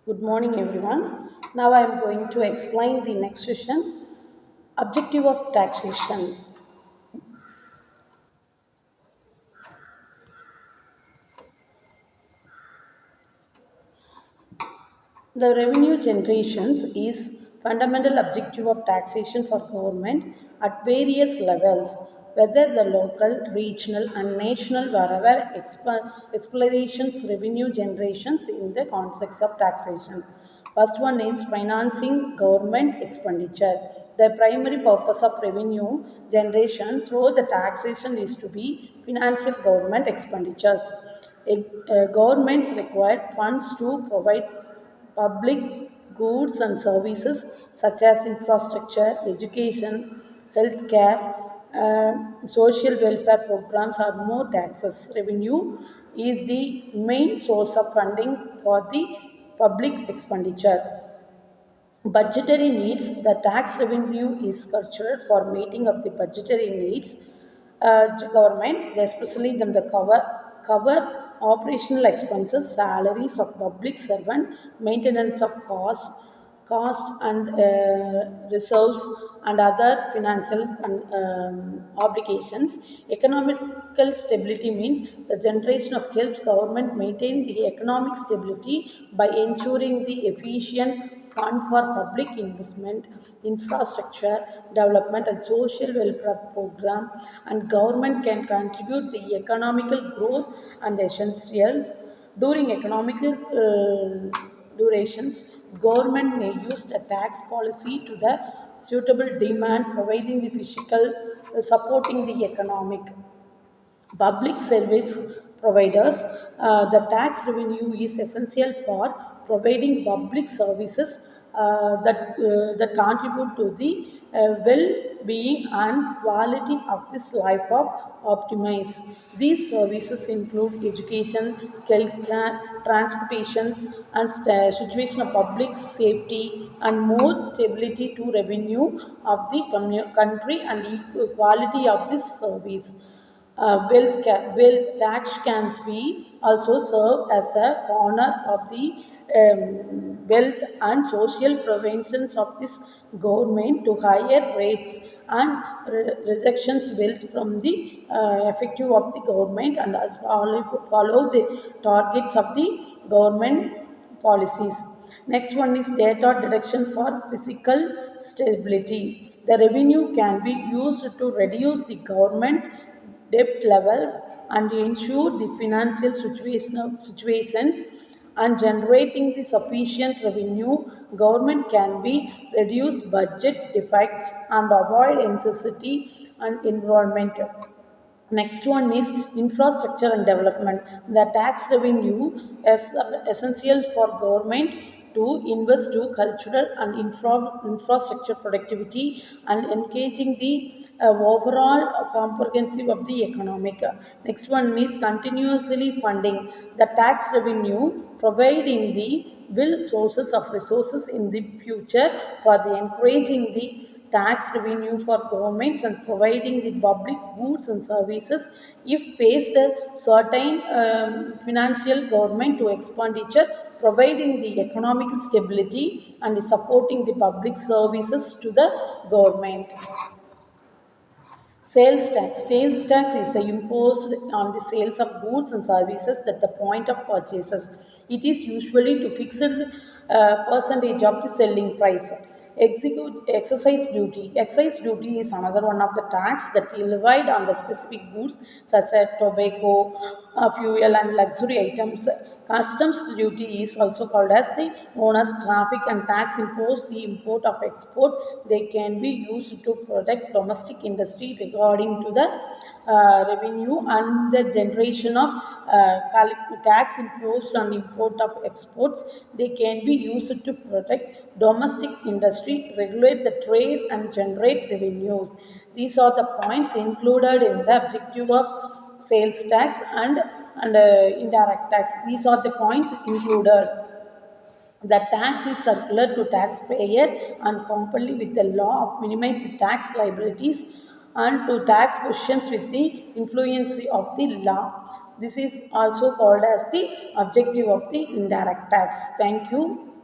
Good morning, everyone. Now I am going to explain the next session objective of taxation. The revenue generations is fundamental objective of taxation for government at various levels, whether the local, regional, and national, wherever explorations revenue generations in the context of taxation. First one is financing government expenditure. The primary purpose of revenue generation through the taxation is to be financial government expenditures. Governments require funds to provide public goods and services such as infrastructure, education, healthcare, social welfare programs are more taxes. Revenue is the main source of funding for the public expenditure. Budgetary needs, the tax revenue is structured for meeting of the budgetary needs. Government, especially them the cover operational expenses, salaries of public servant, maintenance of cost and reserves and other financial obligations. Economical stability means the generation of helps government maintain the economic stability by ensuring the efficient fund for public investment, infrastructure development and social welfare program, and government can contribute the economical growth and essentials during economical durations. Government may use the tax policy to the suitable demand, providing the physical supporting the economic. Public service providers, the tax revenue is essential for providing public services that contribute to the well-being and quality of this life of optimize. These services include education, healthcare, transportation, and situation of public safety and more stability to revenue of the country and quality of this service. Wealth tax can be also serve as a corner of the wealth and social preventions of this government to higher rates and rejections wealth from the effective of the government and as follow the targets of the government policies. Next one is data deduction for physical stability. The revenue can be used to reduce the government debt levels and ensure the financial situations and generating the sufficient revenue. Government can be reduce budget defects and avoid necessity and environment. Next one is infrastructure and development. The tax revenue is essential for government to invest to cultural and infrastructure productivity and engaging the overall comprehensive of the economic. Next one is continuously funding. The tax revenue providing the will sources of resources in the future for the encouraging the tax revenue for governments and providing the public goods and services if pays the certain financial government to expenditure, providing the economic stability and supporting the public services to the government. Sales tax. Sales tax is imposed on the sales of goods and services at the point of purchases. It is usually to fixed percentage of the selling price. Excise duty. Excise duty is another one of the tax that is levied on the specific goods such as tobacco, fuel, and luxury items. Customs duty is also called as the known as traffic and tax imposed the import of export. They can be used to protect domestic industry regarding to the revenue and the generation of tax imposed on import of exports. They can be used to protect domestic industry, regulate the trade and generate revenues. These are the points included in the objective of sales tax and indirect tax. These are the points included. The tax is circular to taxpayer and comply with the law of minimize the tax liabilities and to tax questions with the influence of the law. This is also called as the objective of the indirect tax. Thank you.